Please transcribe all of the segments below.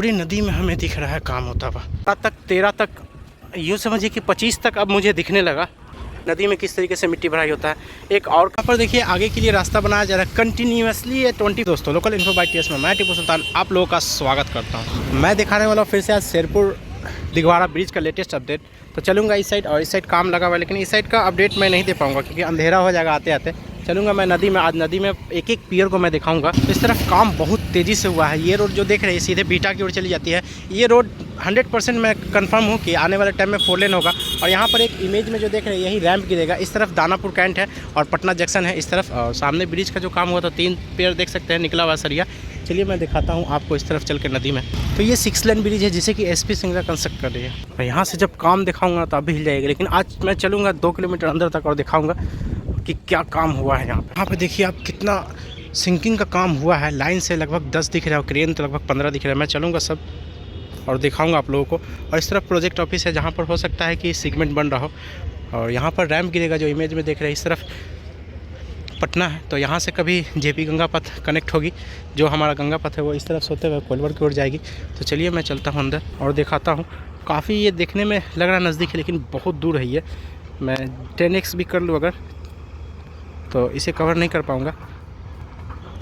पूरी नदी में हमें दिख रहा है काम होता हुआ। 13 तक यूँ समझिए कि 25 तक अब मुझे दिखने लगा नदी में किस तरीके से मिट्टी भराई होता है। एक और यहाँ पर देखिए आगे के लिए रास्ता बनाया जा रहा है कंटिन्यूसली। ये 20 दोस्तों लोकल इन्फो बाय टीएस में मैं टीपू सुल्तान आप लोगों का स्वागत करता हूँ। मैं दिखाने वाला हूँ फिर से आज शेरपुर दिघवाड़ा ब्रिज का लेटेस्ट अपडेट। तो चलूँगा इस साइड, और इस साइड काम लगा हुआ है, लेकिन इस साइड का अपडेट मैं नहीं दे पाऊँगा क्योंकि अंधेरा हो जाएगा आते आते। चलूँगा मैं नदी में, आज नदी में एक एक पियर को मैं दिखाऊंगा। इस तरफ काम बहुत तेज़ी से हुआ है। ये रोड जो देख रहे हैं सीधे बीटा की ओर चली जाती है। ये रोड 100% मैं कंफर्म हूँ कि आने वाले टाइम में 4 लेन होगा। और यहाँ पर एक इमेज में जो देख रहे हैं यही रैंप गिरेगा। इस तरफ दानापुर कैंट है और पटना जंक्शन है इस तरफ। और सामने ब्रिज का जो काम हुआ था 3 पेयर देख सकते हैं निकला हुआ सरिया। चलिए मैं दिखाता हूँ आपको इस तरफ चल के नदी में। तो ये 6 लेन ब्रिज है जिसे कि एसपी सिंगला कंस्ट्रक्ट कर रही है। और यहाँ से जब काम दिखाऊंगा तो अभी हिल जाएगा, लेकिन आज मैं चलूँगा 2 किलोमीटर अंदर तक और दिखाऊँगा कि क्या काम हुआ है यहाँ पे देखिए आप कितना सिंकिंग का काम हुआ है। लाइन से लगभग 10 दिख रहा है और क्रेन तो लगभग 15 दिख रहा है। मैं चलूँगा सब और दिखाऊंगा आप लोगों को। और इस तरफ प्रोजेक्ट ऑफिस है जहाँ पर हो सकता है कि सीगमेंट बन रहा हो। और यहाँ पर रैम्प गिरेगा जो इमेज में देख रहे हैं। इस तरफ पटना है तो यहाँ से कभी जेपी गंगा पथ कनेक्ट होगी। जो हमारा गंगा पथ है वो इस तरफ से होते हुए कोलवर की ओर जाएगी। तो चलिए मैं चलता हूँ अंदर और दिखाता हूँ। काफ़ी ये देखने में लग रहा है नज़दीक है, लेकिन बहुत दूर है ये। मैं 10x भी कर लूँ अगर तो इसे कवर नहीं कर पाऊँगा,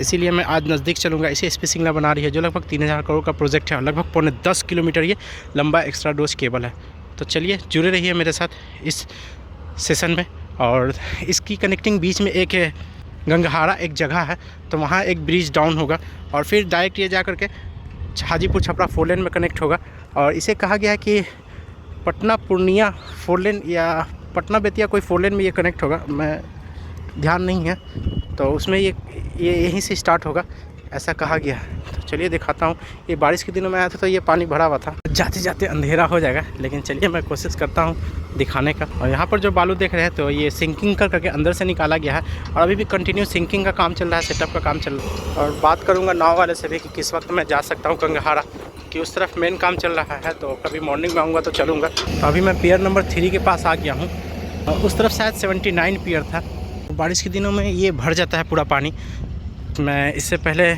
इसीलिए मैं आज नज़दीक चलूँगा। इसे एसपी सिंगला बना रही है जो लगभग 3000 करोड़ का प्रोजेक्ट है और लगभग 10.25 किलोमीटर ये लंबा एक्स्ट्रा डोज केबल है। तो चलिए जुड़े रहिए मेरे साथ इस सेशन में। और इसकी कनेक्टिंग बीच में एक गंगहारा एक जगह है, तो वहाँ एक ब्रिज डाउन होगा और फिर डायरेक्ट ये जा करके हाजीपुर छपरा 4 लेन में कनेक्ट होगा। और इसे कहा गया है कि पटना पूर्णिया 4 लेन या पटना बेतिया कोई 4 लेन में ये कनेक्ट होगा। मैं ध्यान नहीं है तो उसमें ये यहीं से स्टार्ट होगा ऐसा कहा गया है। तो चलिए दिखाता हूँ। ये बारिश के दिनों में आया था तो ये पानी भरा हुआ था, जाते जाते अंधेरा हो जाएगा, लेकिन चलिए मैं कोशिश करता हूँ दिखाने का। और यहाँ पर जो बालू देख रहे हैं तो ये सिंकिंग करके अंदर से निकाला गया है और अभी भी कंटिन्यू सिंकिंग का काम चल रहा है, सेटअप का काम चल रहा है। और बात करूँगा नाव वाले से भी कि किस वक्त मैं जा सकता हूँ गंगहारा, कि उस तरफ मेन काम चल रहा है। तो कभी मॉर्निंग में आऊँगा तो चलूँगा। तो अभी मैं पियर नंबर 3 के पास आ गया हूँ और उस तरफ शायद 79 पियर था। बारिश के दिनों में ये भर जाता है पूरा पानी। मैं इससे पहले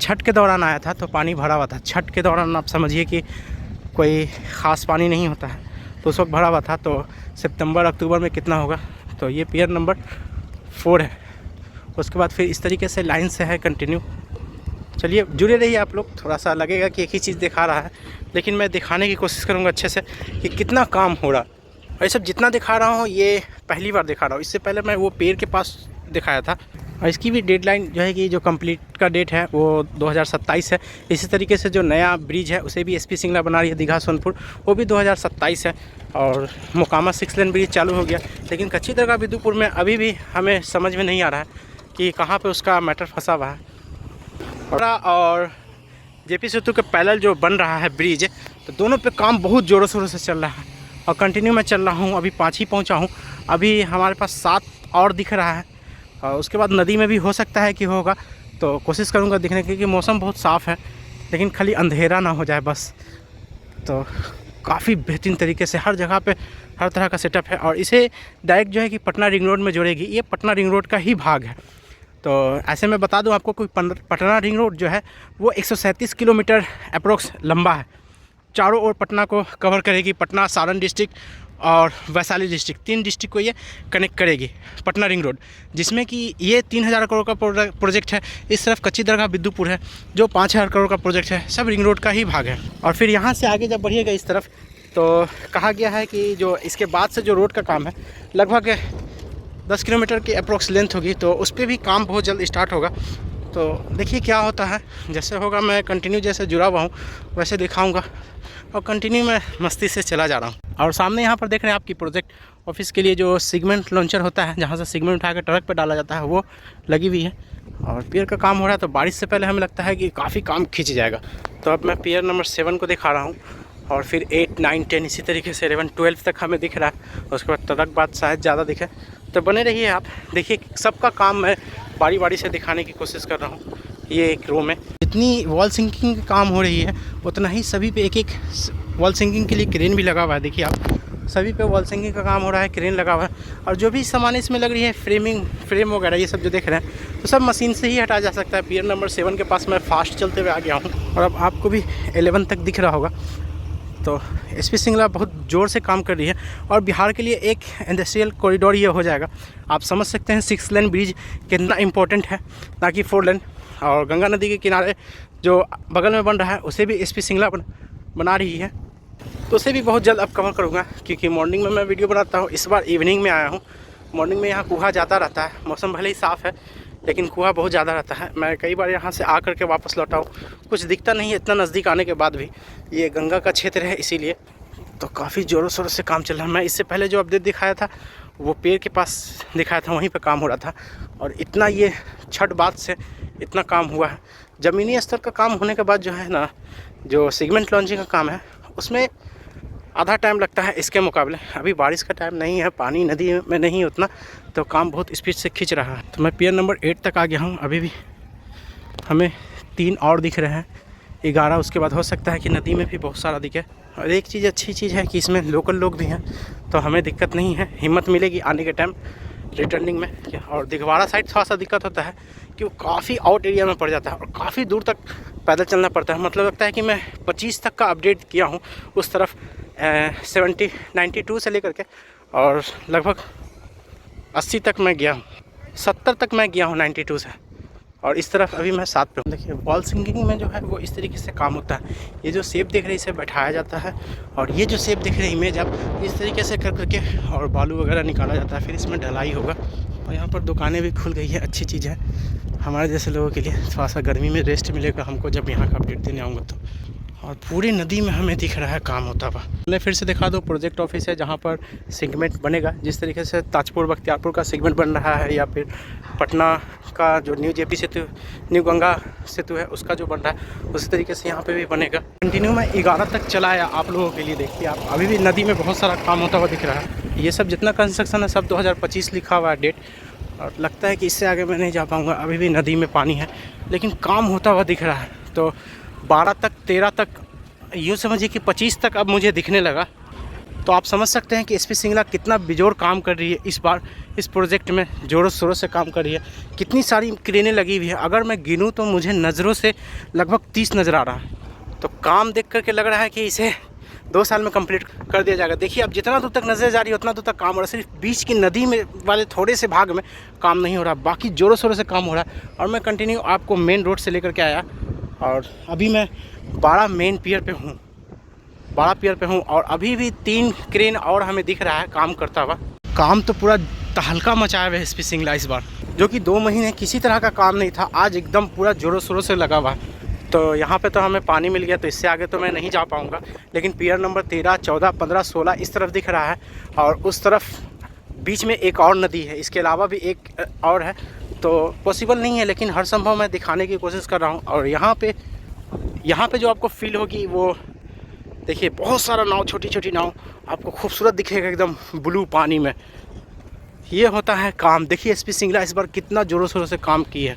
छठ के दौरान आया था तो पानी भरा हुआ था। छठ के दौरान आप समझिए कि कोई ख़ास पानी नहीं होता है, तो उस वक्त भरा हुआ था। तो सितंबर अक्टूबर में कितना होगा। तो ये पियर नंबर 4 है। उसके बाद फिर इस तरीके से लाइन से है कंटिन्यू। चलिए जुड़े रहिए आप लोग। थोड़ा सा लगेगा कि एक ही चीज़ दिखा रहा है, लेकिन मैं दिखाने की कोशिश करूँगा अच्छे से कि कितना काम हो रहा है। और ये सब जितना दिखा रहा हूँ ये पहली बार दिखा रहा हूँ। इससे पहले मैं वो पेड़ के पास दिखाया था। और इसकी भी डेडलाइन जो है कि जो कंप्लीट का डेट है वो 2027 है। इसी तरीके से जो नया ब्रिज है उसे भी एसपी सिंगला बना रही है दीघा सोनपुर, वो भी 2027 है। और मोकामा 6 लेन ब्रिज चालू हो गया, लेकिन कच्ची दरगाह बिदुपुर में अभी भी हमें समझ में नहीं आ रहा है कि कहाँ पे उसका मैटर फंसा हुआ है। और जेपी सेतु के पैरेलल जो बन रहा है ब्रिज, तो दोनों पे काम बहुत ज़ोरों शोरों से चल रहा है और कंटिन्यू मैं चल रहा हूँ। अभी 5 ही पहुँचा हूँ, अभी हमारे पास 7 और दिख रहा है। और उसके बाद नदी में भी हो सकता है कि होगा, तो कोशिश करूँगा दिखने की कि मौसम बहुत साफ़ है, लेकिन खाली अंधेरा ना हो जाए बस। तो काफ़ी बेहतरीन तरीके से हर जगह पे हर तरह का सेटअप है। और इसे डायरेक्ट जो है कि पटना रिंग रोड में जोड़ेगी। ये पटना रिंग रोड का ही भाग है। तो ऐसे मैं बता दूं आपको, कोई पटना रिंग रोड जो है वो 137 किलोमीटर अप्रोक्स लंबा है। चारों ओर पटना को कवर करेगी। पटना, सारण डिस्ट्रिक्ट और वैशाली डिस्ट्रिक्ट, 3 डिस्ट्रिक्ट को ये कनेक्ट करेगी पटना रिंग रोड, जिसमें कि ये 3000 करोड़ का प्रोजेक्ट है। इस तरफ कच्ची दरगाह बिदुपुर है जो 5000 करोड़ का प्रोजेक्ट है। सब रिंग रोड का ही भाग है। और फिर यहाँ से आगे जब बढ़िएगा इस तरफ तो कहा गया है कि जो इसके बाद से जो रोड का काम है लगभग 10 किलोमीटर की अप्रोक्स लेंथ होगी, तो उस पर भी काम बहुत जल्द स्टार्ट होगा। तो देखिए क्या होता है, जैसे होगा मैं कंटिन्यू जैसे जुड़ा हुआ हूँ वैसे दिखाऊंगा और कंटिन्यू मैं मस्ती से चला जा रहा हूँ। और सामने यहाँ पर देख रहे हैं आपकी प्रोजेक्ट ऑफिस के लिए जो सिगमेंट लॉन्चर होता है, जहाँ से सिगमेंट उठा कर ट्रक पे डाला जाता है, वो लगी हुई है। और पियर का काम हो रहा है, तो बारिश से पहले हमें लगता है कि काफ़ी काम खींच जाएगा। तो अब मैं पियर नंबर 7 को दिखा रहा हूँ और फिर 8, 9, 10 इसी तरीके से 11, 12 तक हमें दिख रहा है। उसके बाद ट्रक बाद शायद ज़्यादा दिखे। तो बने रहिए आप, देखिए सबका काम मैं बारी बारी से दिखाने की कोशिश कर रहा हूँ। ये एक रूम है, जितनी वॉल सिंकिंग काम हो रही है उतना ही सभी पे एक एक वॉल सिंकिंग के लिए क्रेन भी लगा हुआ है। देखिए आप सभी पे वॉल सिंकिंग का काम हो रहा है, क्रेन लगा हुआ है। और जो भी सामान इसमें लग रही है, फ्रेम वगैरह ये सब जो देख रहे हैं, तो सब मशीन से ही हटाया जा सकता है। पियर नंबर 7 के पास मैं फास्ट चलते हुए आ गया हूँ और अब आपको भी 11 तक दिख रहा होगा। तो एसपी सिंगला बहुत ज़ोर से काम कर रही है और बिहार के लिए एक इंडस्ट्रियल कॉरिडोर ये हो जाएगा। आप समझ सकते हैं 6 लेन ब्रिज कितना इम्पोर्टेंट है, ना कि 4 लेन। और गंगा नदी के किनारे जो बगल में बन रहा है उसे भी एसपी सिंगला बना रही है, तो उसे भी बहुत जल्द अब कवर करूँगा, क्योंकि मॉर्निंग में मैं वीडियो बनाता हूँ। इस बार इवनिंग में आया हूँ। मॉर्निंग में यहाँ कुहा जाता रहता है, मौसम भले ही साफ़ है लेकिन कुहा बहुत ज़्यादा रहता है। मैं कई बार यहाँ से आकर के वापस लौटा हूँ, कुछ दिखता नहीं है इतना नज़दीक आने के बाद भी। ये गंगा का क्षेत्र है इसीलिए तो काफ़ी ज़ोरों शोरों से काम चल रहा है। मैं इससे पहले जो अपडेट दिखाया था वो पेड़ के पास दिखाया था, वहीं पे काम हो रहा था। और इतना ये छठ बाद से इतना काम हुआ है। ज़मीनी स्तर का काम होने के बाद जो है ना, जो सेगमेंट लॉन्चिंग का काम है उसमें आधा टाइम लगता है इसके मुकाबले। अभी बारिश का टाइम नहीं है, पानी नदी में नहीं उतना, तो काम बहुत स्पीड से खींच रहा है। तो मैं पियर नंबर 8 तक आ गया हूँ। अभी भी हमें 3 और दिख रहे हैं, 11 उसके बाद हो सकता है कि नदी में भी बहुत सारा दिखे। और एक चीज़ अच्छी चीज़ है कि इसमें लोकल लोग भी हैं, तो हमें दिक्कत नहीं है, हिम्मत मिलेगी आने के टाइम रिटर्निंग में। और दिघवाड़ा साइड थोड़ा सा दिक्कत होता है कि वो काफ़ी आउट एरिया में पड़ जाता है और काफ़ी दूर तक पैदल चलना पड़ता है। मतलब लगता है कि मैं 25 तक का अपडेट किया हूँ उस तरफ, 92 से लेकर के और लगभग 80 तक मैं गया हूँ, 70 तक मैं गया हूँ 92 से। और इस तरफ अभी मैं 7 पे हूँ। देखिए वॉल सिंकिंग में जो है वो इस तरीके से काम होता है। ये जो शेप देख रहे हैं इसे बैठाया जाता है और ये जो शेप देख रहे हैं इमेज आप इस तरीके से कर करके और बालू वगैरह निकाला जाता है, फिर इसमें ढलाई होगा। और यहाँ पर दुकानें भी खुल गई है, अच्छी चीज़ है हमारे जैसे लोगों के लिए। थोड़ा सा गर्मी में रेस्ट मिलेगा हमको जब यहाँ का अपडेट देने आऊँगा तो। और पूरी नदी में हमें दिख रहा है काम होता हुआ। मैं फिर से दिखा दो, प्रोजेक्ट ऑफिस है जहाँ पर सेगमेंट बनेगा। जिस तरीके से ताजपुर बख्तियारपुर का सेगमेंट बन रहा है, या फिर पटना का जो न्यू जेपी सेतु, न्यू गंगा सेतु है उसका जो बन रहा है, उसी तरीके से यहाँ पे भी बनेगा। कंटिन्यू मैं 11 तक चला आया आप लोगों के लिए। देखिए आप, अभी भी नदी में बहुत सारा काम होता हुआ दिख रहा है। ये सब जितना कंस्ट्रक्शन है सब 2025 लिखा हुआ है डेट, और लगता है कि इससे आगे मैं नहीं जा पाऊँगा। अभी भी नदी में पानी है लेकिन काम होता हुआ दिख रहा है। तो 12 तक 13 तक, यूँ समझिए कि 25 तक अब मुझे दिखने लगा। तो आप समझ सकते हैं कि एसपी सिंगला कितना बेजोर काम कर रही है इस बार। इस प्रोजेक्ट में ज़ोरों शोरों से काम कर रही है। कितनी सारी क्रेनें लगी हुई है, अगर मैं गिनूँ तो मुझे नज़रों से लगभग 30 नज़र आ रहा है। तो काम देख करके लग रहा है कि इसे 2 साल में कंप्लीट कर दिया जाएगा। देखिए अब जितना दूर तक नज़र जा रही है उतना दूर तक काम हो रहा है। सिर्फ बीच की नदी में वाले थोड़े से भाग में काम नहीं हो रहा, बाकी ज़ोरों शोरों से काम हो रहा है। और मैं कंटिन्यू आपको मेन रोड से लेकर के आया और अभी मैं 12 मेन पियर पे हूँ, 12 पियर पे हूँ। और अभी भी 3 क्रेन और हमें दिख रहा है काम करता हुआ। काम तो पूरा तहलका मचाया हुआ है एसपी सिंगला इस बार, जो कि 2 महीने किसी तरह का काम नहीं था, आज एकदम पूरा जोरों शोरों से लगा हुआ है। तो यहाँ पे तो हमें पानी मिल गया, तो इससे आगे तो मैं नहीं जा पाऊँगा। लेकिन पियर नंबर 13, 14, 15, 16 इस तरफ दिख रहा है और उस तरफ बीच में एक और नदी है, इसके अलावा भी एक और है। तो पॉसिबल नहीं है लेकिन हर संभव मैं दिखाने की कोशिश कर रहा हूँ। और यहाँ पे जो आपको फील होगी वो देखिए, बहुत सारा नाव, छोटी छोटी नाव आपको खूबसूरत दिखेगा एकदम ब्लू पानी में। ये होता है काम। देखिए एसपी सिंगला इस बार कितना ज़ोरों शोरों से काम की है।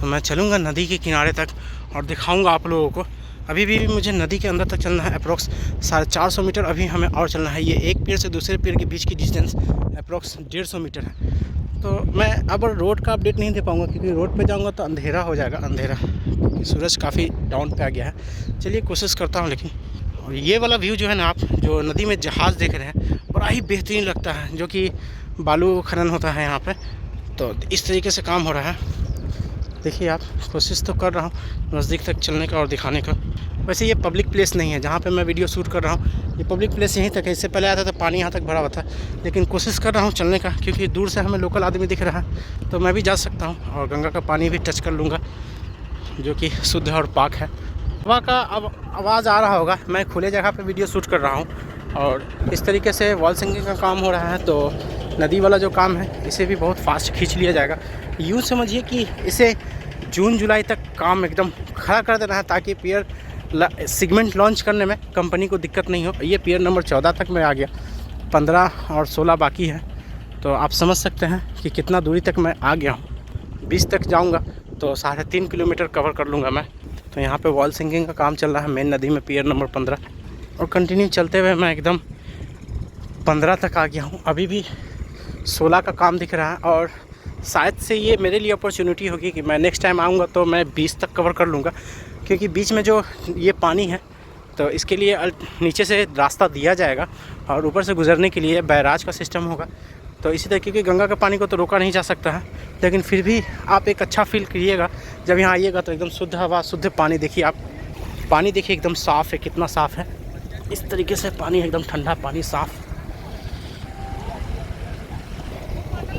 तो मैं चलूँगा नदी के किनारे तक और दिखाऊंगा आप लोगों को। अभी भी मुझे नदी के अंदर तक चलना है, अप्रॉक्स 450 मीटर अभी हमें और चलना है। ये एक पेड़ से दूसरे पेड़ के बीच की डिस्टेंस अप्रॉक्स 150 मीटर है। तो मैं अब रोड का अपडेट नहीं दे पाऊँगा क्योंकि रोड पे जाऊँगा तो अंधेरा हो जाएगा, अंधेरा, क्योंकि सूरज काफ़ी डाउन पे आ गया है। चलिए कोशिश करता हूँ। लेकिन और ये वाला व्यू जो है ना, आप जो नदी में जहाज़ देख रहे हैं, बड़ा ही बेहतरीन लगता है, जो कि बालू खनन होता है यहाँ पे। तो इस तरीके से काम हो रहा है। देखिए आप, कोशिश तो कर रहा हूँ नज़दीक तक चलने का और दिखाने का। वैसे ये पब्लिक प्लेस नहीं है जहाँ पे मैं वीडियो शूट कर रहा हूँ, ये पब्लिक प्लेस यहीं तक है। इससे पहले आता था पानी यहाँ तक भरा हुआ था, लेकिन कोशिश कर रहा हूँ चलने का क्योंकि दूर से हमें लोकल आदमी दिख रहा है, तो मैं भी जा सकता हूँ और गंगा का पानी भी टच कर लूँगा, जो कि शुद्ध और पाक है। हवा का अब आवाज़ आ रहा होगा, मैं खुले जगह पे वीडियो शूट कर रहा हूँ और इस तरीके से वॉल सिंकिंग का काम हो रहा है। तो नदी वाला जो काम है इसे भी बहुत फास्ट खींच लिया जाएगा। यूँ समझिए कि इसे जून जुलाई तक काम एकदम खड़ा कर देना है ताकि पियर सेगमेंट लॉन्च करने में कंपनी को दिक्कत नहीं हो। ये पियर नंबर 14 तक मैं आ गया, 15 और 16 बाकी है। तो आप समझ सकते हैं कि कितना दूरी तक मैं आ गया हूँ। 20 तक जाऊँगा तो 3.5 किलोमीटर कवर कर लूँगा मैं। तो यहाँ पे वॉल सिंकिंग का काम चल रहा है मेन नदी में, पियर नंबर 15। और कंटिन्यू चलते हुए मैं एकदम 15 तक आ गया हूँ, अभी भी 16 का काम दिख रहा है। और शायद से ये मेरे लिए अपॉर्चुनिटी होगी कि मैं नेक्स्ट टाइम आऊँगा तो मैं 20 तक कवर कर लूँगा, क्योंकि बीच में जो ये पानी है तो इसके लिए नीचे से रास्ता दिया जाएगा और ऊपर से गुजरने के लिए बैराज का सिस्टम होगा। तो इसी तरीके के गंगा के पानी को तो रोका नहीं जा सकता है, लेकिन फिर भी आप एक अच्छा फील करिएगा जब यहाँ आइएगा। तो एकदम शुद्ध हवा, शुद्ध पानी। देखिए आप, पानी देखिए एकदम साफ़ है, कितना साफ़ है। इस तरीके से पानी एकदम ठंडा पानी, साफ़।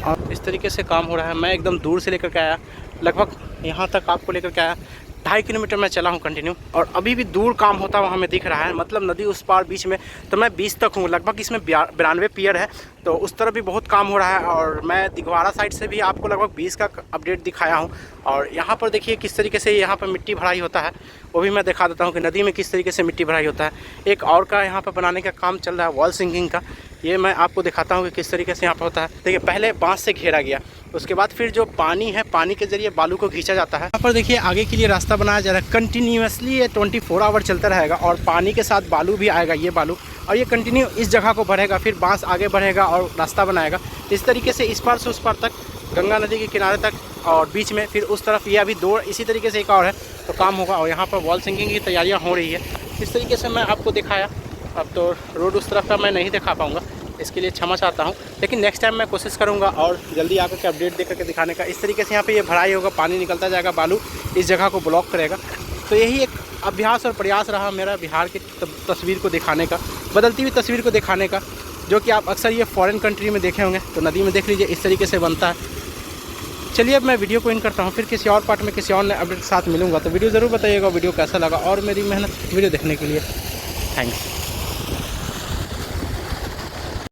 और इस तरीके से काम हो रहा है। मैं एकदम दूर से लेकर के आया, लगभग यहाँ तक आपको लेकर के आया। 2.5 किलोमीटर मैं चला हूँ कंटिन्यू, और अभी भी दूर काम होता हुआ हमें दिख रहा है। मतलब नदी उस पार बीच में तो मैं 20 तक हूँ लगभग। इसमें 92 पियर है, तो उस तरफ भी बहुत काम हो रहा है। और मैं दिघवाड़ा साइड से भी आपको लगभग 20 का अपडेट दिखाया हूँ। और यहाँ पर देखिए किस तरीके से यहाँ पर मिट्टी भराई होता है, वो भी मैं दिखा देता हूँ कि नदी में किस तरीके से मिट्टी भराई होता है। एक और का यहाँ पर बनाने का काम चल रहा है, वॉल सिंकिंग का। ये मैं आपको दिखाता हूँ कि किस तरीके से यहाँ पर होता है। देखिए पहले बांस से घेरा गया, उसके बाद फिर जो पानी है, पानी के जरिए बालू को खींचा जाता है। यहाँ पर देखिए आगे के लिए रास्ता बनाया जा रहा है। कंटिन्यूसली ये 24 आवर चलता रहेगा, और पानी के साथ बालू भी आएगा, ये बालू, और ये कंटिन्यू इस जगह को भरेगा, फिर बांस आगे बढ़ेगा और रास्ता बनाएगा। इस तरीके से इस पार से उस पार तक, गंगा नदी के किनारे तक, और बीच में फिर उस तरफ ये अभी 2 इसी तरीके से एक और है तो काम होगा। और यहाँ पर वॉल सिंकिंग की तैयारियाँ हो रही है। इस तरीके से मैं आपको दिखाया। अब तो रोड उस तरफ का मैं नहीं दिखा पाऊँगा, इसके लिए क्षमा चाहता हूँ, लेकिन नेक्स्ट टाइम मैं कोशिश करूँगा और जल्दी आकर के अपडेट दे करके दिखाने का। इस तरीके से यहाँ पे ये भराई होगा, पानी निकलता जाएगा, बालू इस जगह को ब्लॉक करेगा। तो यही एक अभ्यास और प्रयास रहा मेरा बिहार की तस्वीर को दिखाने का, बदलती हुई तस्वीर को दिखाने का, जो कि आप अक्सर ये फॉरेन कंट्री में देखे होंगे। तो नदी में देख लीजिए इस तरीके से बनता है। चलिए अब मैं वीडियो को इन करता हूँ, फिर किसी और पार्ट में किसी और नए अपडेट के साथ मिलूँगा। तो वीडियो ज़रूर बताइएगा वीडियो कैसा लगा, और मेरी मेहनत वीडियो देखने के लिए थैंक्स।